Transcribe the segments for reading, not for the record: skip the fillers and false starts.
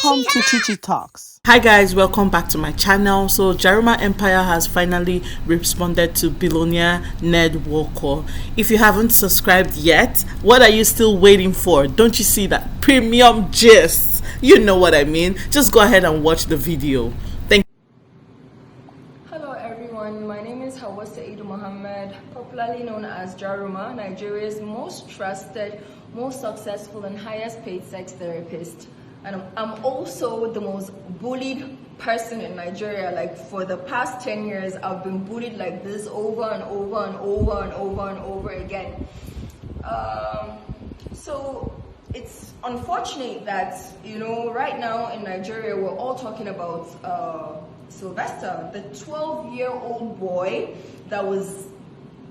Welcome to Chichi Talks. Hi guys, welcome back to my channel. So Jaruma Empire has finally responded to Billionaire Ned Nwoko. If you haven't subscribed yet, what are you still waiting for? Don't you see that premium gist? You know what I mean. Just go ahead and watch the video. Thank you. Hello everyone, my name is Hawa Saeed Mohammed, popularly known as Jaruma, Nigeria's most trusted, most successful and highest paid sex therapist. And I'm also the most bullied person in Nigeria. Like for the past 10 years, I've been bullied like this over and over and over and over and over again. So it's unfortunate that, right now in Nigeria, we're all talking about Sylvester, the 12-year-old boy that was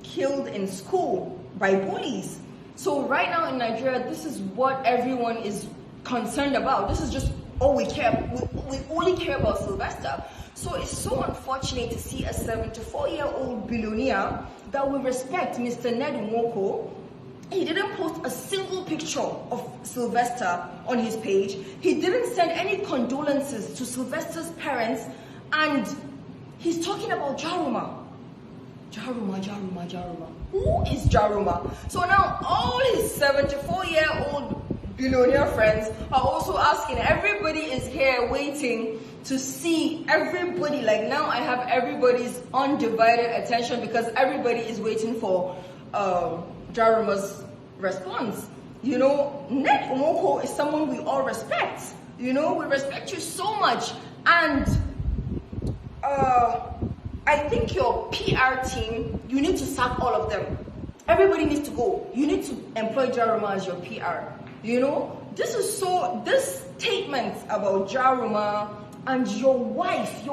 killed in school by bullies. So right now in Nigeria, this is what everyone is concerned about. This is just all we care. We only care about Sylvester. So it's so unfortunate to see a 74-year-old billionaire that we respect, Mr. Ned Nwoko. He didn't post a single picture of Sylvester on his page. He didn't send any condolences to Sylvester's parents, and he's talking about Jaruma. Jaruma. Who is Jaruma? So now all his 74-year-old billionaire friends are also asking. Everybody is here waiting to see everybody. Like now I have everybody's undivided attention because everybody is waiting for Jaruma's response. Ned Nwoko is someone we all respect. We respect you so much, and I think your PR team, you need to sack all of them. Everybody needs to go. You need to employ Jaruma as your PR. This statement about Jaruma and your wife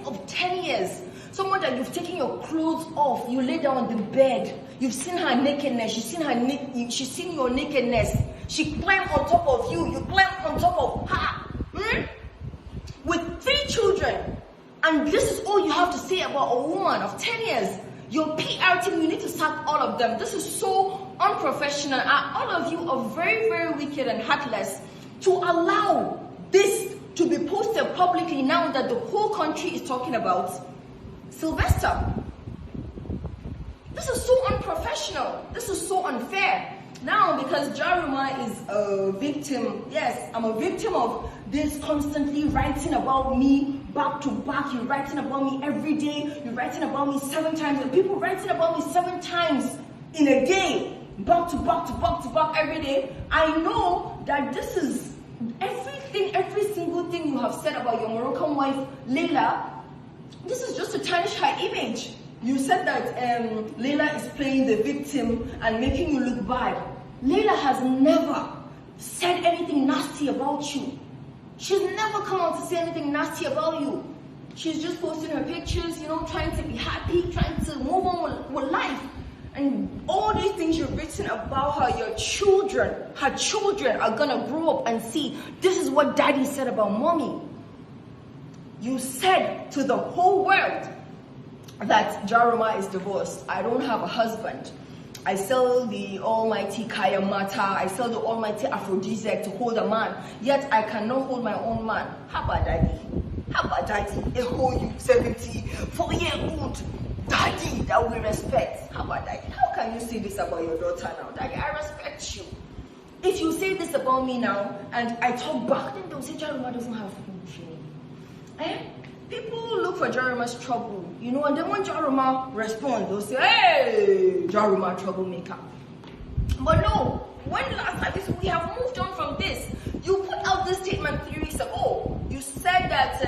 of 10 years, someone that you've taken your clothes off, you lay down on the bed, you've seen her nakedness, she's seen your nakedness, she climbed on top of you, you climbed on top of her, with 3 children, and this is all you have to say about a woman of 10 years. Your PR team, you need to sack all of them. This is so unprofessional. All of you are very, very wicked and heartless to allow this to be posted publicly now that the whole country is talking about Sylvester. This is so unprofessional. This is so unfair. Now, because Jaruma is a victim, yes, I'm a victim of this constantly writing about me back to back. You're writing about me every day. You're writing about me 7 times. And people writing about me 7 times in a day, back to back to back to back every day. I know that this is every single thing you have said about your Moroccan wife, Leila. This is just to tarnish her image. You said that Leila is playing the victim and making you look bad. Leila has never said anything nasty about you. She's never come out to say anything nasty about you. She's just posting her pictures, trying to be happy, trying to move on with life. And all these things you've written about her, her children are gonna grow up and see, this is what daddy said about mommy. You said to the whole world that Jaruma is divorced. I don't have a husband. I sell the almighty Kayamata. I sell the almighty aphrodisiac to hold a man. Yet I cannot hold my own man. How about daddy? A whole 74-year-old daddy that we respect. How about daddy? How can you say this about your daughter now? Daddy, I respect you. If you say this about me now and I talk back, then they'll say Jaruma doesn't have feeling. People look for Jaruma's trouble, and then when Jaruma responds, they'll say, hey, Jaruma troublemaker. But no, when last time we have moved on from this. You put out this statement 3 weeks ago. You said that,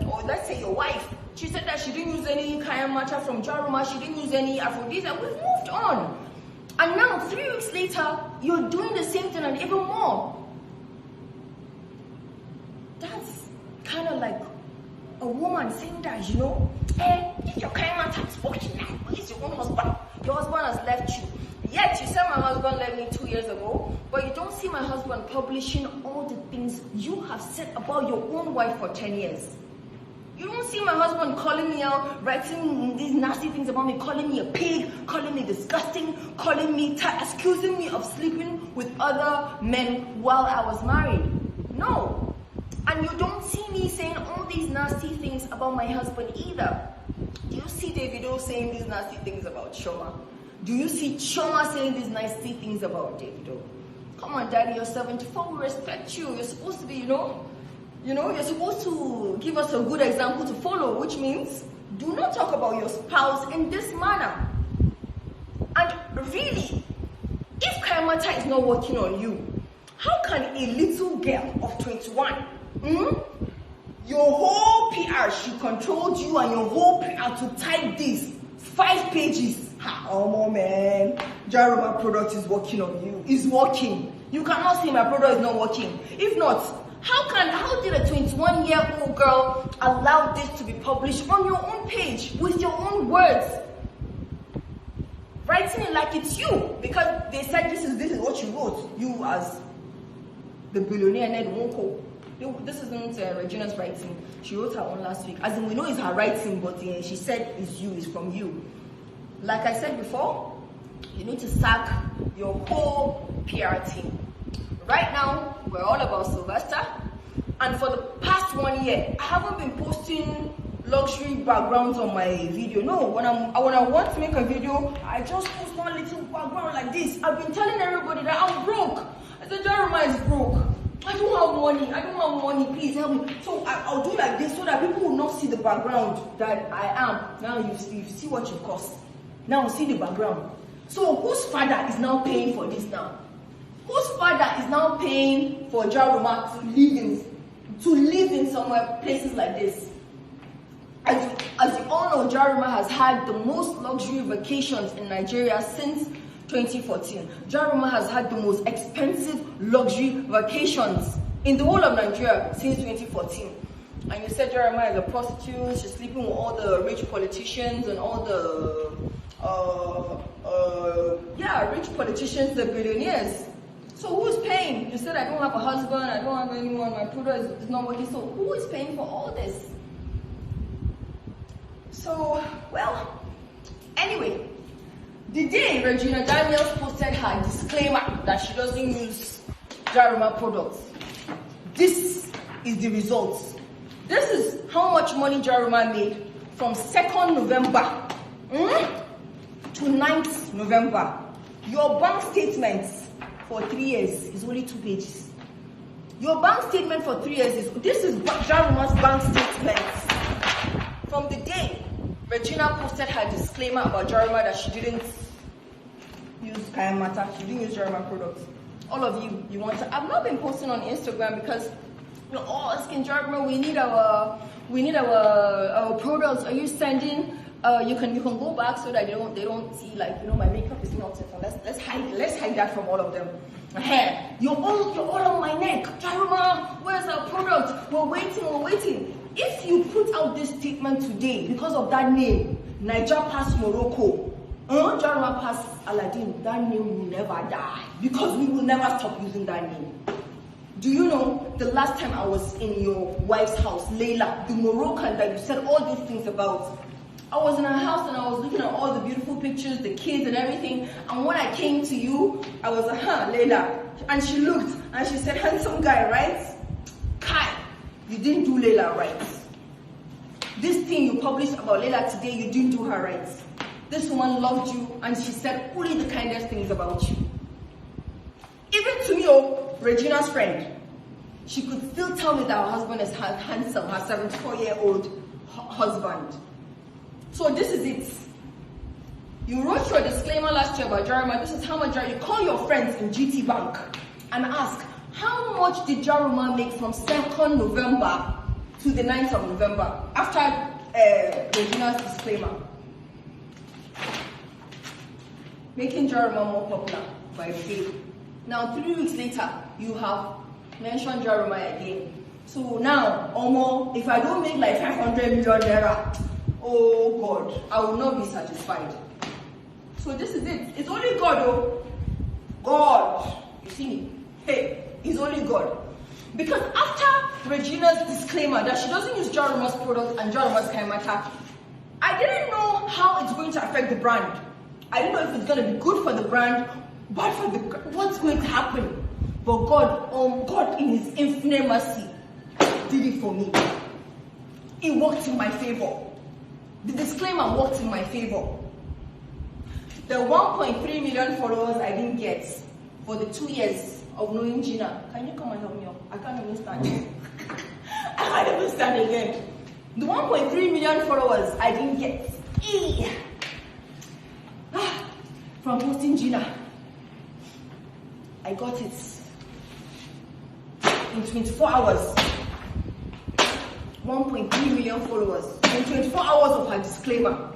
or let's say your wife, she said that she didn't use any Kayamata from Jaruma, she didn't use any aphrodisiac. We've moved on. And now, 3 weeks later, you're doing the same thing and even more. That's kind of like a woman saying that, if your Kayamata is working now, it's your own husband. Your husband has left you. Yet you said my husband left me 2 years ago, but you don't see my husband publishing all the things you have said about your own wife for 10 years. You don't see my husband calling me out, writing these nasty things about me, calling me a pig, calling me disgusting, calling me, accusing me of sleeping with other men while I was married. No. And you don't see me saying all these nasty things about my husband either. Do you see Davido saying these nasty things about Chioma? Do you see Chioma saying these nasty things about Davido? Come on, Daddy, you're 74. We respect you. You're supposed to be, you're supposed to give us a good example to follow, which means do not talk about your spouse in this manner. And really, if Kayamata is not working on you, how can a little girl of 21, your whole PR, she controlled you and your whole PR to type this 5 pages? Oh man, Jaruma product is working on you. It's working. You cannot say my product is not working. If not, how did a 21-year-old girl allow this to be published on your own page with your own words? Writing it like it's you, because they said this is what you wrote. You as the billionaire Ned Nwoko. This isn't Regina's writing. She wrote her own last week. As in, we know it's her writing, but she said it's from you. Like I said before, you need to sack your whole PR team. Right now, we're all about Sylvester. And for the past 1 year, I haven't been posting luxury backgrounds on my video. No, when I want to make a video, I just post one little background like this. I've been telling everybody that I'm broke. I said, Jaruma is broke. I don't have money, please help me. So I'll do like this so that people will not see the background that I am. Now you see what you cost. Now see the background. So whose father is now paying for this now? Whose father is now paying for Jaruma to live in somewhere, places like this? As you all know, Jaruma has had the most luxury vacations in Nigeria since 2014. Jaruma has had the most expensive luxury vacations in the whole of Nigeria since 2014. And you said Jaruma is a prostitute, she's sleeping with all the rich politicians and all the rich politicians, the billionaires. So who is paying? You said I don't have a husband, I don't have anyone, my product is not working. So who is paying for all this? So, well, anyway, the day Regina Daniels posted her disclaimer that she doesn't use Jaruma products, this is the results. This is how much money Jaruma made from 2nd November to 9th November. Your bank statements for 3 years is only 2 pages. Your bank statement for 3 years this is Jaruma's bank statements. From the day Regina posted her disclaimer about Jaruma that she didn't use Kayamata, she didn't use Jaruma products. All of you want to. I've not been posting on Instagram because you're all asking Jaruma, we need our products. Are you sending? You can go back so that they don't see, like, my makeup is not. Let's hide that from all of them. You're all on my neck. Jaruma, where's our product? We're waiting. If you put out this statement today because of that name, Niger pass Morocco, Jaruma pass Aladdin, that name will never die because we will never stop using that name. Do you know the last time I was in your wife's house, Layla, the Moroccan that you said all these things about? I was in her house and I was looking at all the beautiful pictures, the kids and everything. And when I came to you, I was like, Layla. And she looked and she said, handsome guy, right? Kai, you didn't do Layla right. This thing you published about Layla today, you didn't do her right. This woman loved you and she said only the kindest things about you. Even to me, Regina's friend, she could still tell me that her husband is handsome, her 74-year-old husband. So this is it. You wrote your disclaimer last year about Jaruma. This is how much you call your friends in GT Bank and ask, how much did Jaruma make from 2nd November to the 9th of November after Regina's disclaimer? Making Jaruma more popular by the day. Now 3 weeks later, you have mentioned Jaruma again. So now, Omo, if I don't make like 500 million naira, oh God, I will not be satisfied. So this is it. It's only God, oh. God. You see me? Hey, it's only God. Because after Regina's disclaimer that she doesn't use Jaruma's product and Jaruma's Kayamata, I didn't know how it's going to affect the brand. I didn't know if it's going to be good for the brand, bad for what's going to happen. But God, God in His infinite mercy, did it for me. It worked in my favor. The disclaimer worked in my favor. The 1.3 million followers I didn't get for the 2 years of knowing Gina. Can you come and help me out? I can't even stand. I can't even stand again. The 1.3 million followers I didn't get from posting Gina. I got it in 24 hours. 1.3 million followers in 24 hours of her disclaimer.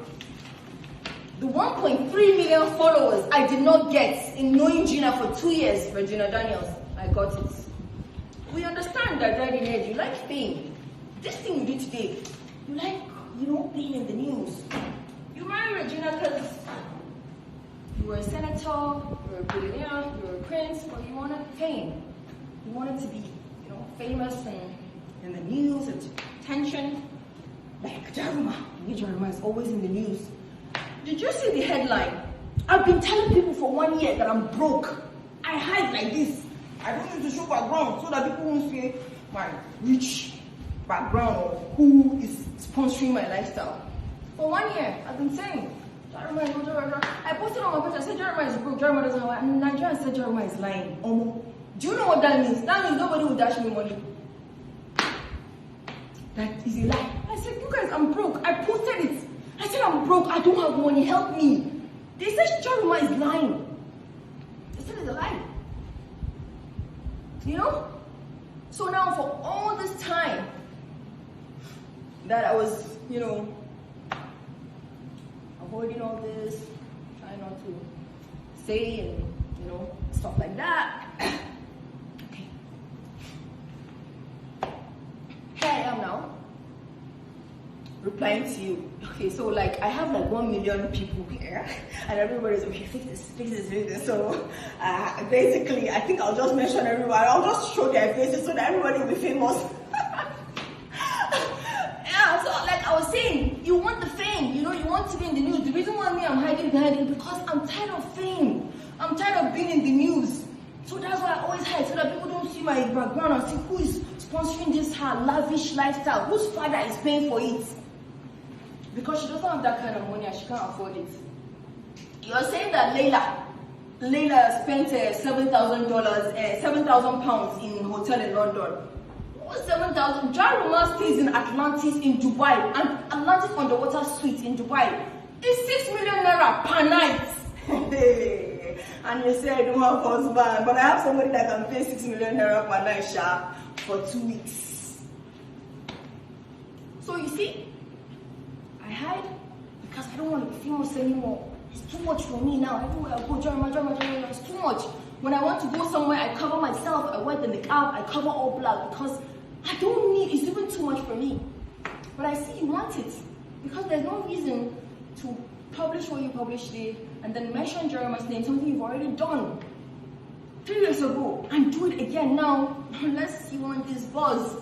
The 1.3 million followers I did not get in knowing Gina for 2 years, Regina Daniels, I got it. We understand that, Daddy Ned, you like fame. This thing you did today, you like, being in the news. You married Regina because you were a senator, you were a billionaire, you were a prince, but you wanted fame. You wanted to be, famous and in the news and attention. Like Jaruma. Jaruma is always in the news. Did you see the headline? I've been telling people for 1 year that I'm broke. I hide like this. I don't need to show background so that people won't see my rich background or who is sponsoring my lifestyle. For 1 year, I've been saying, Jaruma is broke. I posted on my page, I said Jaruma is broke, Jaruma doesn't have money. Nigerians said Jaruma is lying. Do you know what that means? That means nobody will dash me money. That is a lie. I said, you guys, I'm broke. I posted it. I said, I'm broke. I don't have money. Help me. They said Jaruma is lying. They said it's a lie. So now for all this time that I was, avoiding all this, trying not to say and, stuff like that. Okay. Here I am now, replying to you. Okay, so I have 1 million people here, and everybody's okay, fix this. So basically, I think I'll just mention everybody. I'll just show their faces so that everybody will be famous. Yeah, so I was saying, you want the fame, you want to be in the news. The reason why I'm hiding behind it because I'm tired of fame. I'm tired of being in the news. So that's why I always hide, so that people don't see my background and see who is sponsoring this her lavish lifestyle, whose father is paying for it. Because she doesn't have that kind of money and she can't afford it. You're saying that Layla spent $7,000, 7,000 pounds in hotel in London. What's 7,000? Jaruma stays in Atlantis in Dubai, and Atlantis underwater suite in Dubai. It's 6 million naira per night. And you say I don't have a husband, but I have somebody that can pay 6 million naira per night for 2 weeks. So you see, I hide because I don't want to be famous anymore. It's too much for me now. Everywhere I go, Jaruma, it's too much. When I want to go somewhere, I cover myself, I wear the niqab, I cover all black because I don't need, it's even too much for me. But I see you want it because there's no reason to publish what you published today and then mention Jaruma's name, something you've already done 3 years ago, and do it again now, unless you want this buzz,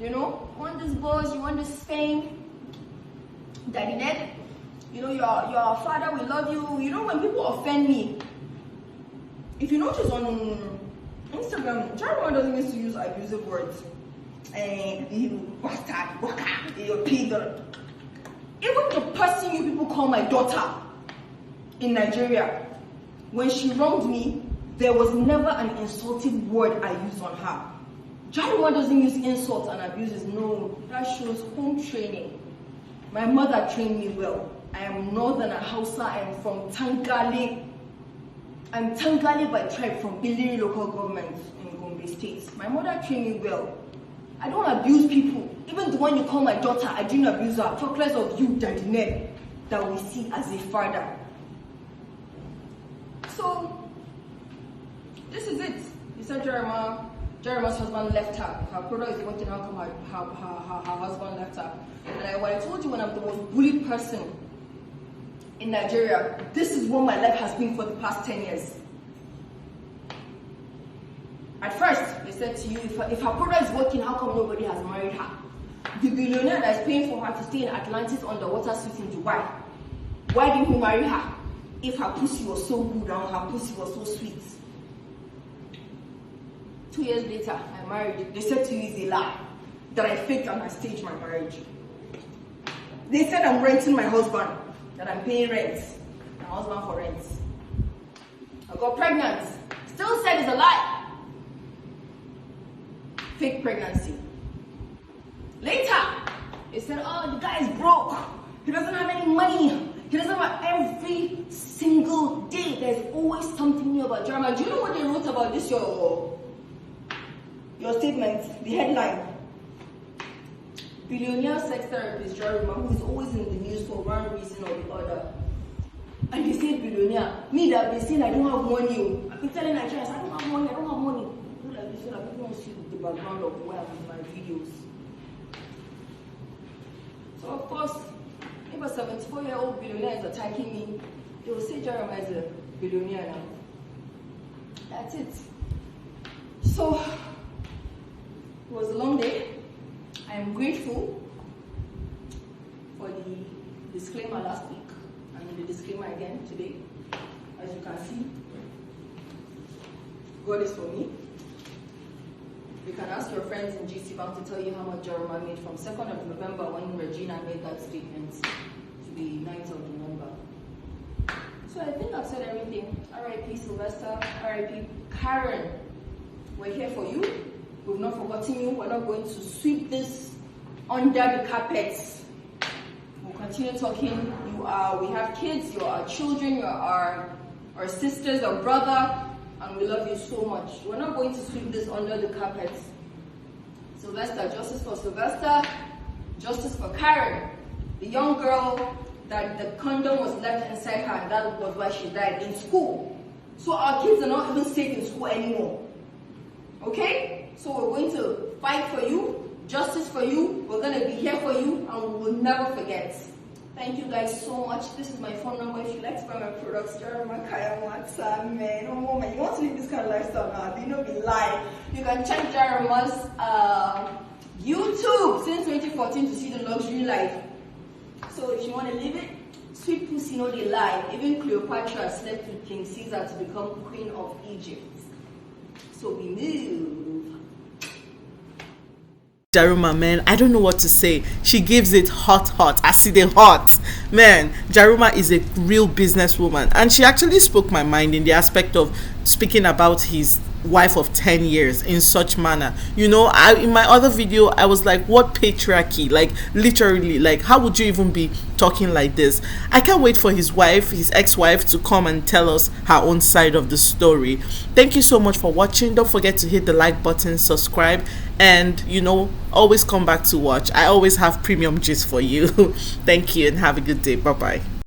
you want this buzz, you want this fame. Daddy Ned, you're our father, we love you. When people offend me, if you notice on Instagram, Jaruma doesn't used to use abusive words. You bastard, waka, you pig. Even the person you people call my daughter in Nigeria, when she wronged me, there was never an insultive word I used on her. Jaruma doesn't use insults and abuses. No, that shows home training. My mother trained me well. I am Northern Hausa. I am from Tangale. I'm Tangale by tribe from Billionaire local government in Gombe State. My mother trained me well. I don't abuse people. Even the one you call my daughter, I didn't abuse her. Talk less of you, Daddy Ned, that we see as a father. So, this is it. You said Jaruma's husband left her. Her brother is working, how come her husband left her? And what I told you, when I'm the most bullied person in Nigeria, this is what my life has been for the past 10 years. At first, they said to you, if her brother is working, how come nobody has married her? The billionaire that is paying for her to stay in Atlantis underwater suite in Dubai, why didn't he marry her? If her pussy was so good and her pussy was so sweet. 2 years later, I married. They said to you, it's a lie. that I faked and I staged my marriage. They said I'm renting my husband, that I'm paying rent. My husband for rent. I got pregnant. Still said it's a lie. Fake pregnancy. Later, they said, oh, the guy is broke. He doesn't have any money. He doesn't have every single day. There's always something new about Jaruma. Do you know what they wrote about this, your statement, the headline? Billionaire sex therapist Jaruma, who is always in the news for one reason or the other. And they say billionaire. Me that they saying I don't have money. I've been telling Nigerians I don't have money, I don't have money. People like this so that people don't see the background of where I'm in my videos. So of course, if a 74-year-old billionaire is attacking me, they will say Jaruma is a billionaire now. That's it. So it was a long day. I am grateful for the disclaimer last week and the disclaimer again today. As you can see, God is for me. You can ask your friends in GC Bank to tell you how much Jaruma made from 2nd of November when Regina made that statement to the 9th of November. So I think I've said everything. R.I.P. Sylvester, R.I.P. Karen. We're here for you. We've not forgotten you. We're not going to sweep this under the carpet. We'll continue talking. We have kids, you're our children, you're our sisters, our brother, and we love you so much. We're not going to sweep this under the carpet. Sylvester, justice for Sylvester, justice for Karen, the young girl that the condom was left inside her, and that was why she died in school. So our kids are not even safe in school anymore. Okay? So we're going to fight for you, justice for you, we're going to be here for you, and we will never forget. Thank you guys so much. This is my phone number. If you'd like to buy my products, Jaruma, Kayamata, man. Oh man, you want to live this kind of lifestyle now? Do you know be lie? You can check Jaruma's YouTube since 2014 to see the luxury life. So if you want to live it, sweet pussy know they lie. Even Cleopatra slept with King Caesar to become Queen of Egypt. So we move. Jaruma, man, I don't know what to say. She gives it hot. I see the hot. Man, Jaruma is a real businesswoman. And she actually spoke my mind in the aspect of speaking about his wife of 10 years in such manner. You know, in my other video, I was like, what patriarchy? Like, literally, like, how would you even be talking like this? I can't wait for his ex-wife, to come and tell us her own side of the story. Thank you so much for watching. Don't forget to hit the like button, subscribe, and, you know, always come back to watch. I always have premium gist for you. Thank you and have a good day. Bye-bye.